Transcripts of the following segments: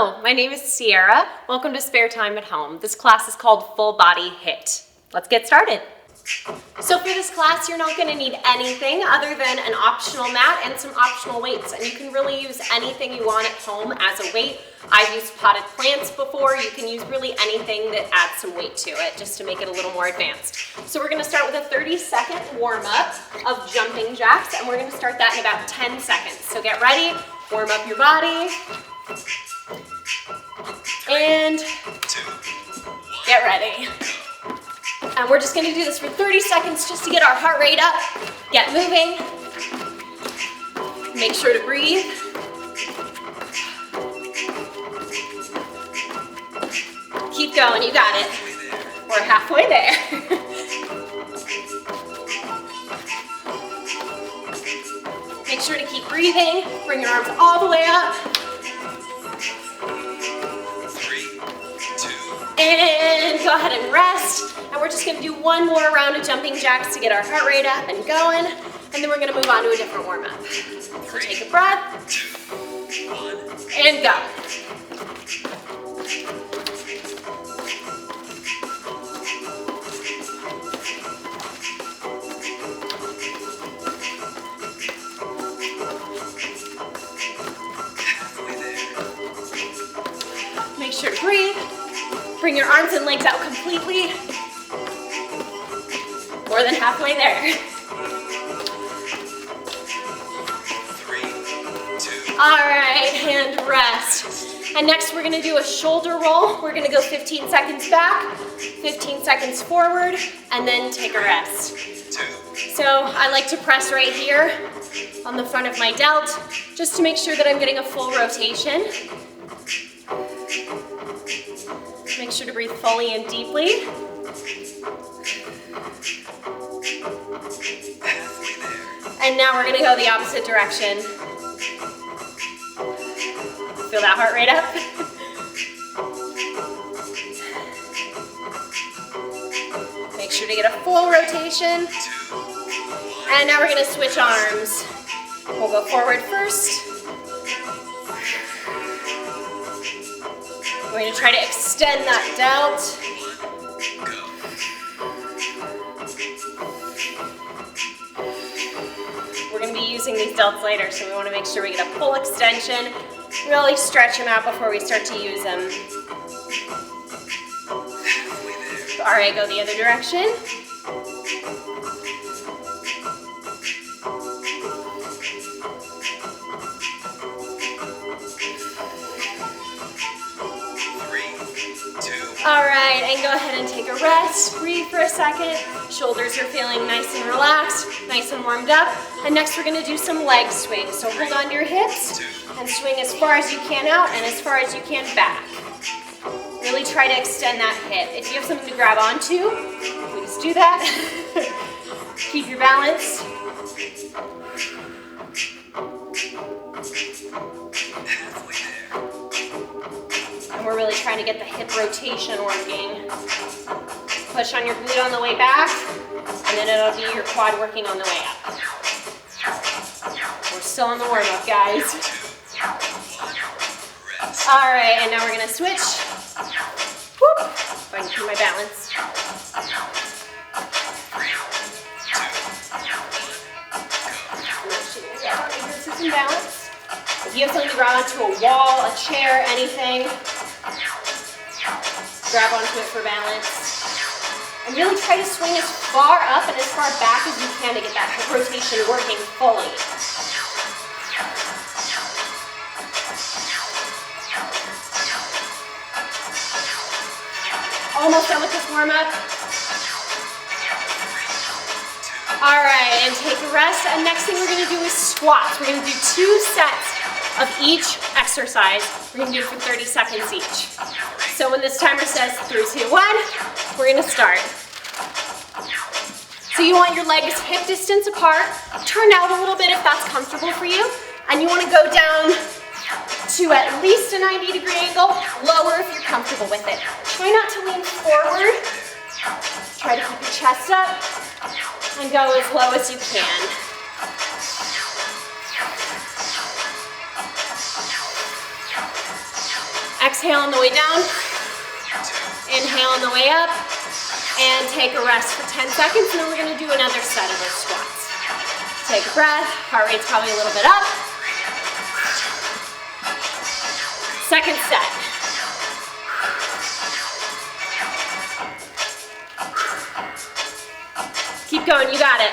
Hello, my name is Sierra. Welcome to Spare Time at Home. This class is called Full Body Hit. Let's get started. So for this class, you're not going to need anything other than an optional mat and some optional weights. And you can really use anything you want at home as a weight. I've used potted plants before. You can use really anything that adds some weight to it just to make it a little more advanced. So we're going to start with a 30-second warm-up of jumping jacks, and we're going to start that in about 10 seconds. So get ready, warm up your body, and get ready. And we're just going to do this for 30 seconds just to get our heart rate up, get moving, make sure to breathe. Keep going, you got it. We're halfway there. Make sure to keep breathing, bring your arms all the way up. 3, 2, and go ahead and rest. And we're just going to do one more round of jumping jacks to get our heart rate up and going. And then we're going to move on to a different warm-up. So take a breath. 2, 1. And go. Make sure to breathe. Bring your arms and legs out completely. More than halfway there. 3, 2. All right, and rest. And next we're gonna do a shoulder roll. We're gonna go 15 seconds back, 15 seconds forward, and then take a rest. 2. So I like to press right here on the front of my delt, just to make sure that I'm getting a full rotation. Make sure to breathe fully and deeply. And now we're gonna go the opposite direction. Feel that heart rate up? Make sure to get a full rotation. And now we're gonna switch arms. We'll go forward first. We're going to try to extend that delt. We're going to be using these delts later, so we want to make sure we get a full extension. Really stretch them out before we start to use them. All right, go the other direction. All right, and go ahead and take a rest. Breathe for a second. Shoulders are feeling nice and relaxed, nice and warmed up. And next we're gonna do some leg swings. So hold on to your hips and swing as far as you can out and as far as you can back. Really try to extend that hip. If you have something to grab onto, please do that. Keep your balance. And we're really trying to get the hip rotation working. Push on your glute on the way back, and then it'll be your quad working on the way up. We're still on the warm-up, guys. All right, and now we're gonna switch. Whoop. If I can keep my balance. I'm actually gonna grab onto here to some balance. If you have something to grab onto a wall, a chair, anything, grab onto it for balance. And really try to swing as far up and as far back as you can to get that hip rotation working fully. Almost done with this warm-up. All right, and take a rest. And next thing we're gonna do is squats. We're gonna do 2 sets of each exercise. We're gonna do it for 30 seconds each. So when this timer says 3, 2, 1, we're gonna start. So you want your legs hip distance apart, turn out a little bit if that's comfortable for you, and you wanna go down to at least a 90-degree angle, lower if you're comfortable with it. Try not to lean forward. Try to keep your chest up and go as low as you can. Exhale on the way down. Inhale on the way up. And take a rest for 10 seconds, and then we're gonna do another set of those squats. Take a breath, heart rate's probably a little bit up. Second set. Keep going, you got it.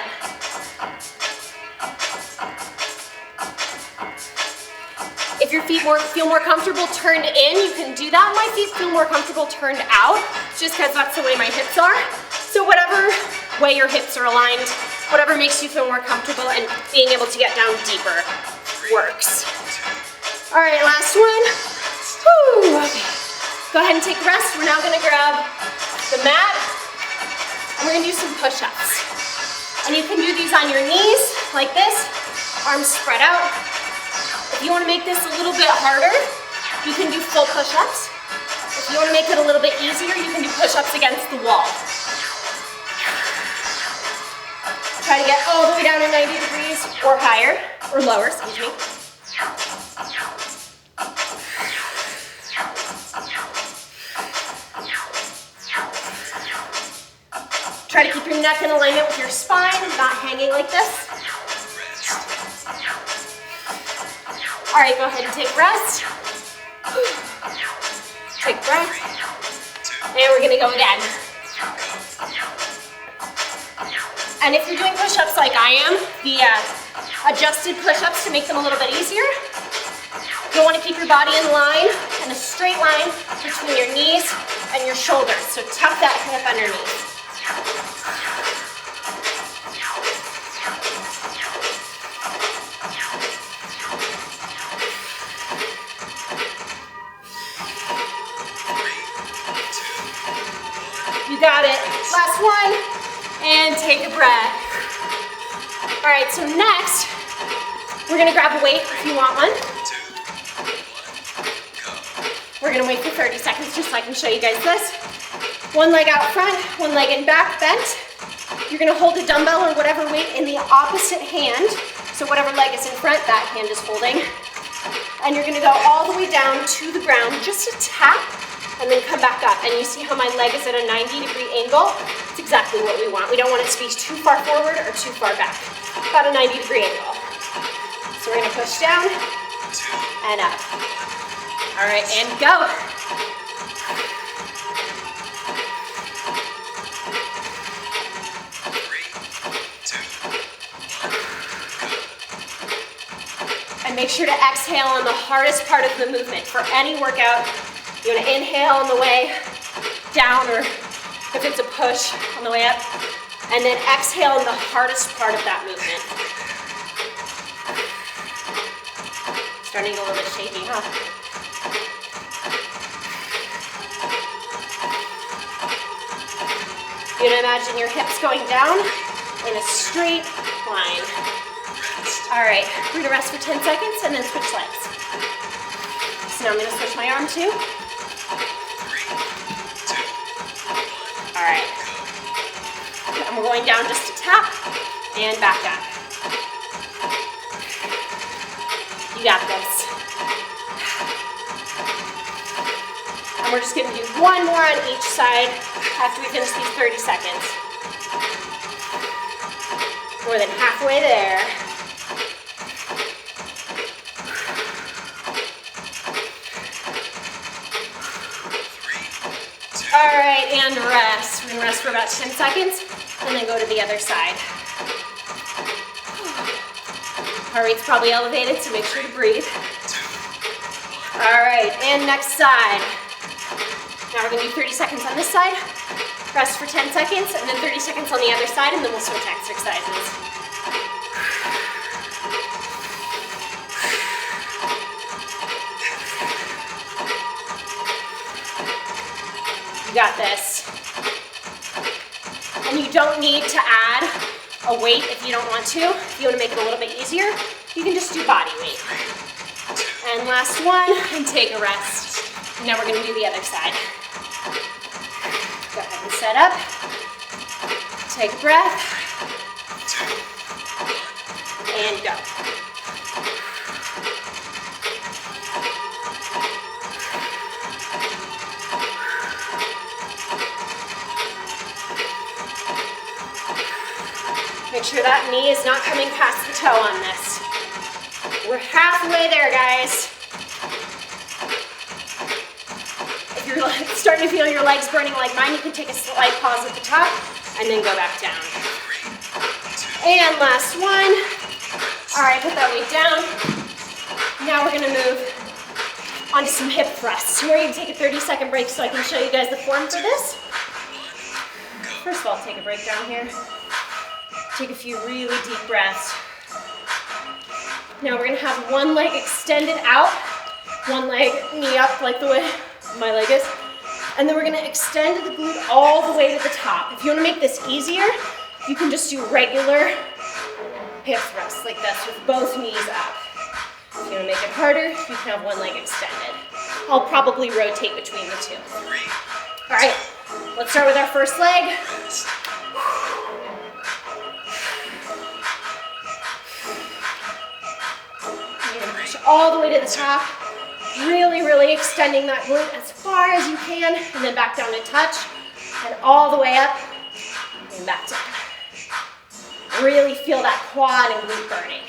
If your feet feel more comfortable turned in, you can do that. My feet feel more comfortable turned out, just because that's the way my hips are. So whatever way your hips are aligned, whatever makes you feel more comfortable and being able to get down deeper works. All right, last one. Whew, okay. Go ahead and take a rest. We're now gonna grab the mat and we're gonna do some push-ups. And you can do these on your knees, like this, arms spread out. If you wanna make this a little bit harder, you can do full push-ups. If you wanna make it a little bit easier, you can do push-ups against the wall. Try to get all the way down to 90 degrees or higher, or lower, excuse me. Try to keep your neck in alignment with your spine, not hanging like this. All right, go ahead and take a rest. Take a breath. And we're gonna go again. And if you're doing push-ups like I am, the adjusted push-ups to make them a little bit easier, you'll want to keep your body in line, in a straight line between your knees and your shoulders. So tuck that hip underneath. You got it. Last one. And take a breath. All right, so next, we're gonna grab a weight if you want one. We're gonna wait for 30 seconds just so I can show you guys this. One leg out front, one leg in back, bent. You're gonna hold a dumbbell or whatever weight in the opposite hand. So whatever leg is in front, that hand is holding. And you're gonna go all the way down to the ground, just a tap, and then come back up. And you see how my leg is at a 90-degree angle? It's exactly what we want. We don't want it to be too far forward or too far back. About a 90-degree angle. So we're gonna push down and up. All right, and go. And make sure to exhale on the hardest part of the movement. For any workout, you want to inhale on the way down, or if it's a push, on the way up, and then exhale on the hardest part of that movement. Starting to get a little bit shaky, huh? You're gonna imagine your hips going down in a straight line. All right, we're gonna rest for 10 seconds and then switch legs. So now I'm gonna switch my arm too. All right, and we're going down just a tap and back up. You got this. And we're just gonna do one more on each side after we finish these 30 seconds. More than halfway there. All right, and rest. We're gonna rest for about 10 seconds and then go to the other side. Heart rate's probably elevated, so make sure to breathe. All right, and next side. Now we're gonna do 30 seconds on this side, rest for 10 seconds, and then 30 seconds on the other side, and then we'll switch exercises. You got this. And you don't need to add a weight if you don't want to. If you want to make it a little bit easier, you can just do body weight. And last one, and take a rest. Now we're gonna do the other side. Go ahead and set up. Take a breath. And go. Make sure that knee is not coming past the toe on this. We're halfway there, guys. If you're starting to feel your legs burning like mine, you can take a slight pause at the top and then go back down. And last one. All right, put that weight down. Now we're gonna move onto some hip thrusts. We're gonna take a 30-second break so I can show you guys the form for this. First of all, take a break down here. Take a few really deep breaths. Now we're gonna have one leg extended out, one leg knee up like the way my leg is, and then we're gonna extend the glute all the way to the top. If you wanna make this easier, you can just do regular hip thrusts like this with both knees up. If you wanna make it harder, you can have one leg extended. I'll probably rotate between the two. All right, let's start with our first leg. You're gonna push all the way to the top. Really, really extending that glute as far as you can, and then back down to touch, and all the way up, and back down. Really feel that quad and glute burning.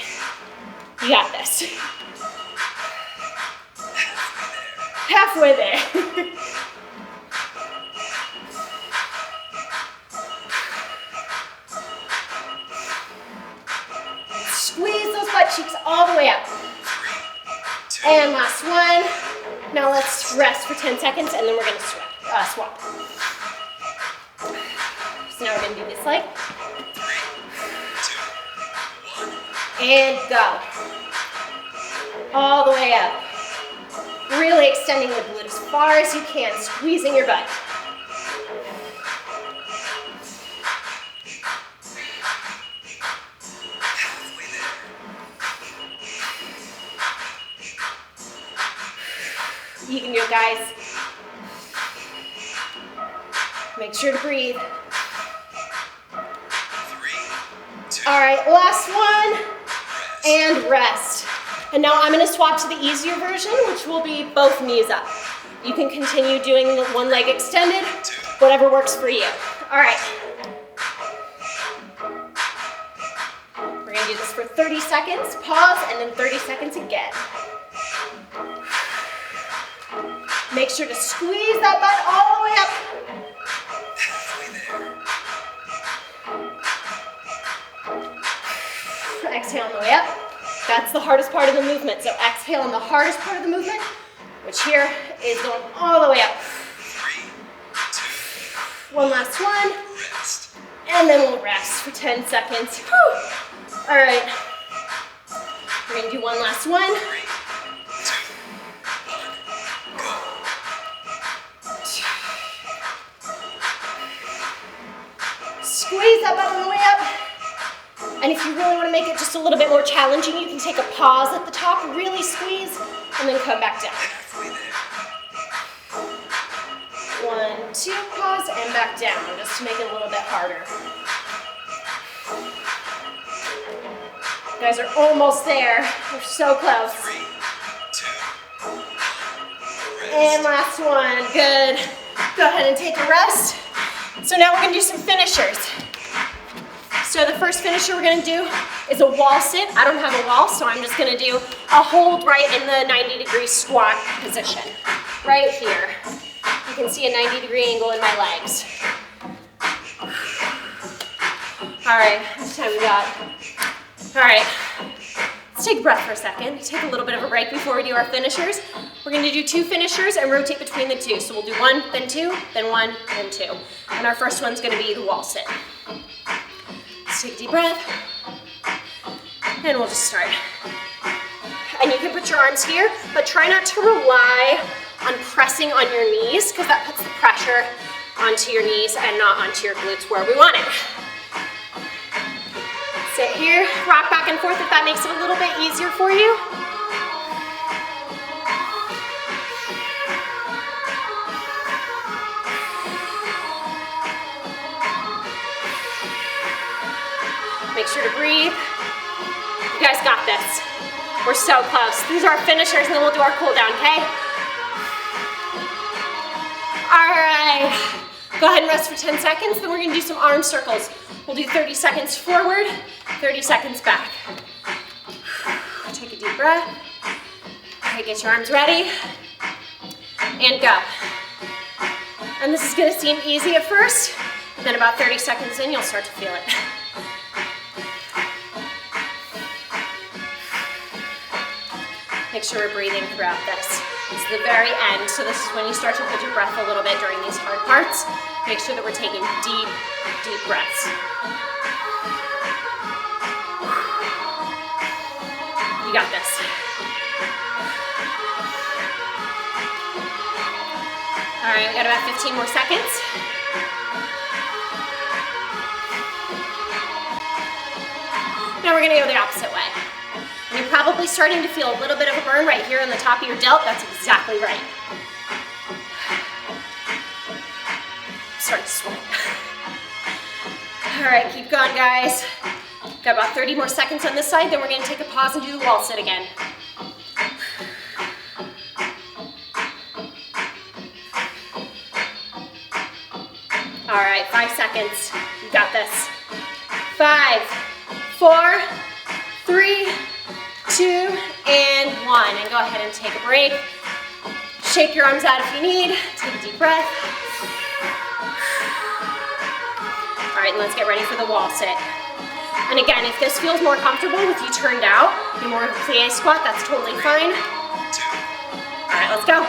You got this. Halfway there. Squeeze those butt cheeks all the way up. And last one. Now let's rest for 10 seconds and then we're gonna swap. So now we're gonna do this leg. And go. All the way up. Really extending the glute as far as you can, squeezing your butt. You can do it, guys. Make sure to breathe. 3, 2. All right, last one. And rest. And now I'm gonna swap to the easier version, which will be both knees up. You can continue doing the one leg extended, whatever works for you. All right. We're gonna do this for 30 seconds, pause, and then 30 seconds again. Make sure to squeeze that butt all the way up. Exhale on the way up. That's the hardest part of the movement. So exhale on the hardest part of the movement, which here is going all the way up. 3, 2. One last one. Rest. And then we'll rest for 10 seconds. Whew. All right. We're gonna do one last one. 3, 2, 1, go. Squeeze that butt on the way up. And if you really want to make it just a little bit more challenging, you can take a pause at the top, really squeeze, and then come back down. Halfway there. 1, 2, pause, and back down, just to make it a little bit harder. You guys are almost there. We're so close. 3, 2, 1. Rest. And last one, good. Go ahead and take a rest. So now we're gonna do some finishers. So the first finisher we're gonna do is a wall sit. I don't have a wall, so I'm just gonna do a hold right in the 90-degree squat position, right here. You can see a 90-degree angle in my legs. All right, how much time we got? All right, let's take a breath for a second. Take a little bit of a break before we do our finishers. We're gonna do 2 finishers and rotate between the 2. So we'll do 1, then 2, then 1, then 2. And our first one's gonna be the wall sit. Let's take a deep breath, and we'll just start. And you can put your arms here, but try not to rely on pressing on your knees, because that puts the pressure onto your knees and not onto your glutes where we want it. Sit here, rock back and forth if that makes it a little bit easier for you. Make sure to breathe. You guys got this. We're so close. These are our finishers, and then we'll do our cool down, okay? All right. Go ahead and rest for 10 seconds, then we're gonna do some arm circles. We'll do 30 seconds forward, 30 seconds back. Take a deep breath. Okay, get your arms ready, and go. And this is gonna seem easy at first, but then about 30 seconds in, you'll start to feel it. Make sure we're breathing throughout this. It's the very end, so this is when you start to hold your breath a little bit during these hard parts. Make sure that we're taking deep, deep breaths. You got this. All right, we got about 15 more seconds. Now we're gonna go the opposite way. And you're probably starting to feel a little bit of a burn right here on the top of your delt. That's exactly right. Start to sweat. All right, keep going, guys. Got about 30 more seconds on this side, then we're gonna take a pause and do the wall sit again. All right, 5 seconds. You got this. 5, 4, 3, 2, and 1. And go ahead and take a break. Shake your arms out if you need. Take a deep breath. All right, and let's get ready for the wall sit. And again, if this feels more comfortable with you turned out, do more of a plie squat, that's totally fine. All right, let's go.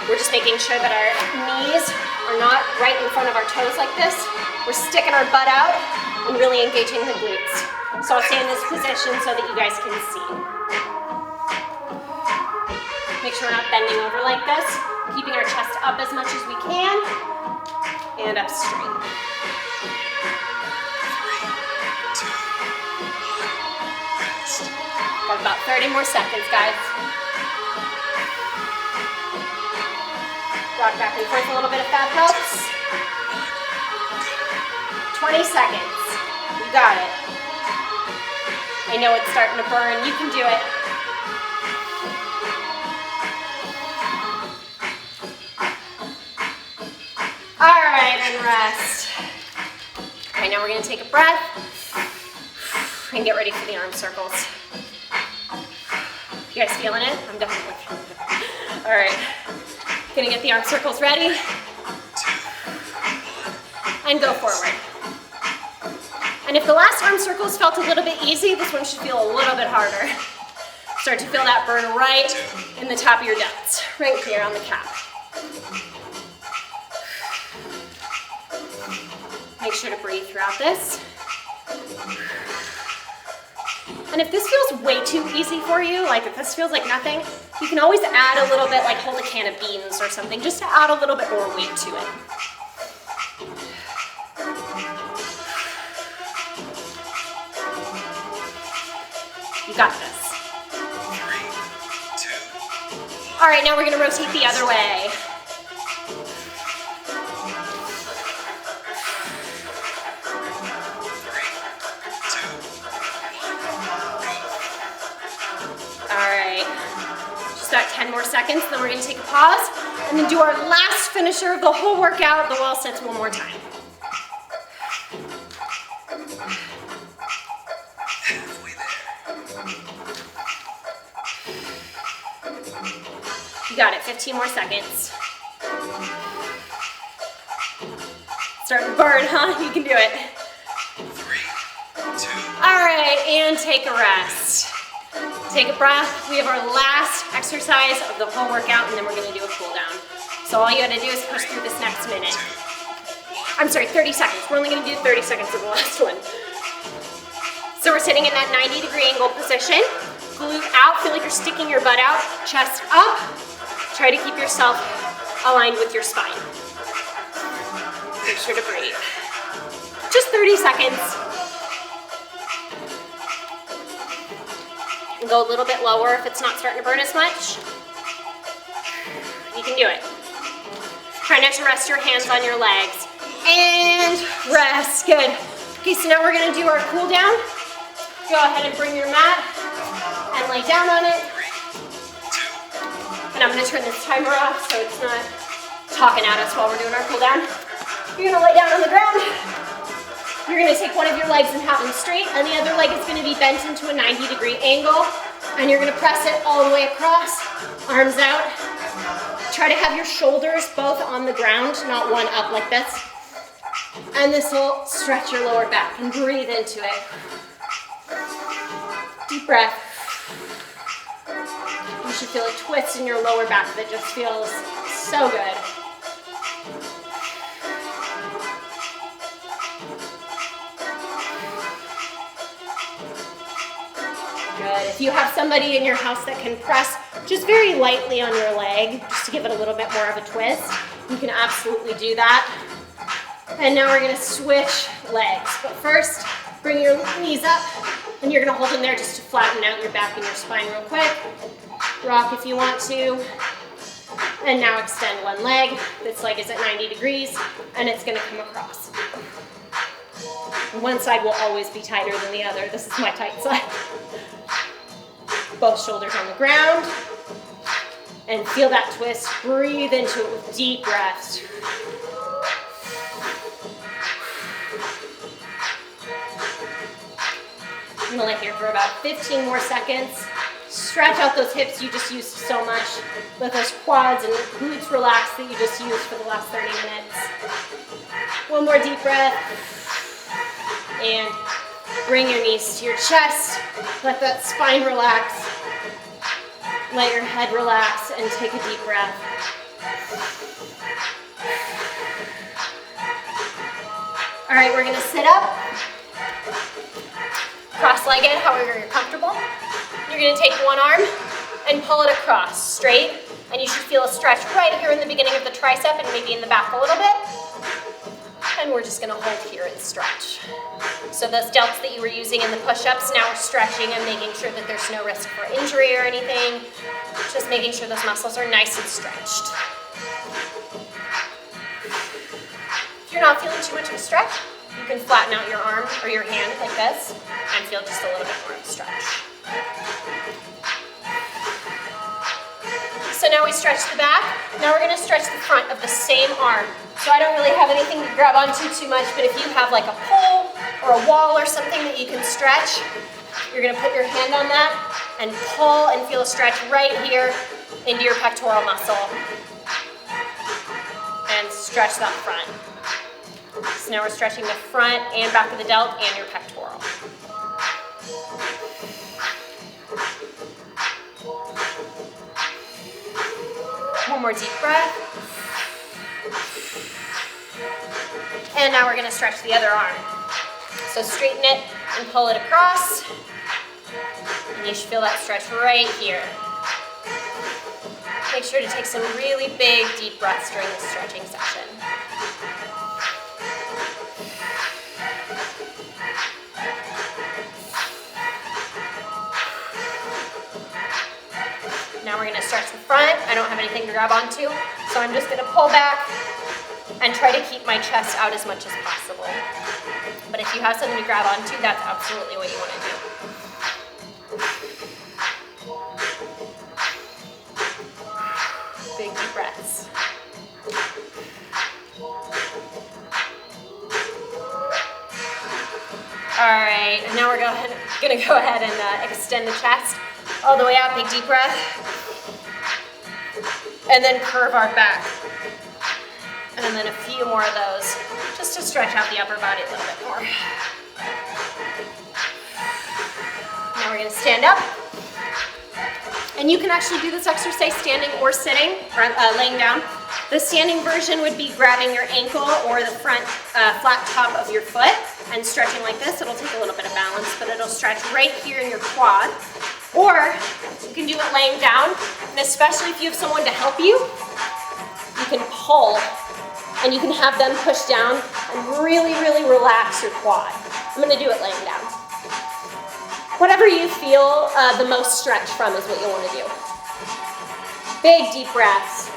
We're just making sure that our knees are not right in front of our toes like this. We're sticking our butt out and really engaging the glutes. So I'll stay in this position so that you guys can see. Make sure we're not bending over like this. Keeping our chest up as much as we can. And up straight. 3, 2, 1, rest. Got about 30 more seconds, guys. Rock back and forth a little bit if that helps. 20 seconds. You got it. I know it's starting to burn. You can do it. All right, and rest. Okay, now we're gonna take a breath and get ready for the arm circles. You guys feeling it? I'm definitely feeling it. All right, gonna get the arm circles ready. And go forward. And if the last arm circles felt a little bit easy, this one should feel a little bit harder. Start to feel that burn right in the top of your delts, right here on the calf. Make sure to breathe throughout this. And if this feels way too easy for you, like if this feels like nothing, you can always add a little bit, like hold a can of beans or something, just to add a little bit more weight to it. You got this. 3, 2, 1. All right, now we're gonna rotate the other way. About 10 more seconds, then we're gonna take a pause and then do our last finisher of the whole workout, the wall sits one more time. Halfway there. You got it, 15 more seconds. Starting to burn, huh? You can do it. 3, 2. All right, and take a rest. Take a breath. We have our last exercise of the whole workout, and then we're gonna do a cool down. So all you gotta do is push through this next minute. I'm sorry, 30 seconds. We're only gonna do 30 seconds of the last one. So we're sitting in that 90-degree angle position. Glute out, feel like you're sticking your butt out, chest up. Try to keep yourself aligned with your spine. Make sure to breathe. Just 30 seconds. And go a little bit lower if it's not starting to burn as much. You can do it. Try not to rest your hands on your legs. And rest, good. Okay, so now we're gonna do our cool down. Go ahead and bring your mat and lay down on it. 3, 2, And I'm gonna turn this timer off so it's not talking at us while we're doing our cool down. You're gonna lay down on the ground. You're gonna take one of your legs and have them straight, and the other leg is gonna be bent into a 90-degree angle. And you're gonna press it all the way across, arms out. Try to have your shoulders both on the ground, not one up like this. And this will stretch your lower back, and breathe into it. Deep breath. You should feel a twist in your lower back that just feels so good. Good. If you have somebody in your house that can press just very lightly on your leg, just to give it a little bit more of a twist, you can absolutely do that. And now we're gonna switch legs. But first, bring your knees up, and you're gonna hold them there just to flatten out your back and your spine real quick. Rock if you want to. And now extend one leg. This leg is at 90 degrees, and it's gonna come across. One side will always be tighter than the other. This is my tight side. Both shoulders on the ground. And feel that twist. Breathe into it with deep breaths. I'm gonna lay here for about 15 more seconds. Stretch out those hips you just used so much. Let those quads and glutes relax that you just used for the last 30 minutes. One more deep breath. And bring your knees to your chest. Let that spine relax. Let your head relax and take a deep breath. All right, we're gonna sit up. Cross-legged, however you're comfortable. You're gonna take one arm and pull it across, straight. And you should feel a stretch right here in the beginning of the tricep and maybe in the back a little bit. And we're just gonna hold here and stretch. So those delts that you were using in the push-ups, now we're stretching and making sure that there's no risk for injury or anything. Just making sure those muscles are nice and stretched. If you're not feeling too much of a stretch, you can flatten out your arm or your hand like this and feel just a little bit more of a stretch. So now we stretch the back. Now we're gonna stretch the front of the same arm. So I don't really have anything to grab onto too much, but if you have like a pole or a wall or something that you can stretch, you're gonna put your hand on that and pull and feel a stretch right here into your pectoral muscle. And stretch that front. So now we're stretching the front and back of the delt and your pectoral. One more deep breath. And now we're gonna stretch the other arm. So straighten it and pull it across. And you should feel that stretch right here. Make sure to take some really big, deep breaths during this stretching session. Now we're gonna stretch the front. I don't have anything to grab onto, so I'm just gonna pull back and try to keep my chest out as much as possible. But if you have something to grab onto, that's absolutely what you wanna do. Big deep breaths. All right, and now we're gonna go ahead and extend the chest all the way out, big deep breath. And then curve our back. And then a few more of those, just to stretch out the upper body a little bit more. Now we're gonna stand up. And you can actually do this exercise standing or sitting, or laying down. The standing version would be grabbing your ankle or the front flat top of your foot and stretching like this. It'll take a little bit of balance, but it'll stretch right here in your quad. Or you can do it laying down, and especially if you have someone to help you, you can pull and you can have them push down and really, really relax your quad. I'm gonna do it laying down. Whatever you feel the most stretch from is what you'll wanna do. Big deep breaths.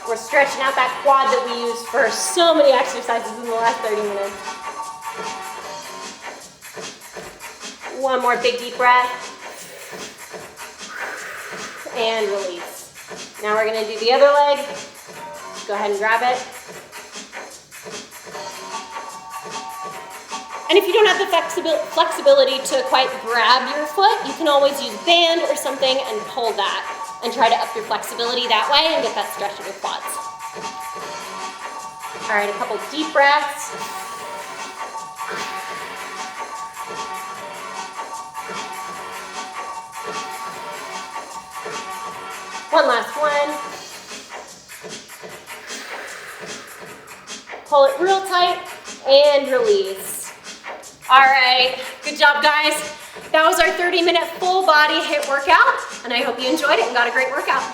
We're stretching out that quad that we used for so many exercises in the last 30 minutes. One more big deep breath. and release. Now we're gonna do the other leg. Go ahead and grab it. And if you don't have the flexibility to quite grab your foot, you can always use band or something and pull that and try to up your flexibility that way and get that stretch in your quads. All right, a couple deep breaths. One last one. Pull it real tight and release. All right, good job, guys. That was our 30-minute full body HIIT workout, and I hope you enjoyed it and got a great workout.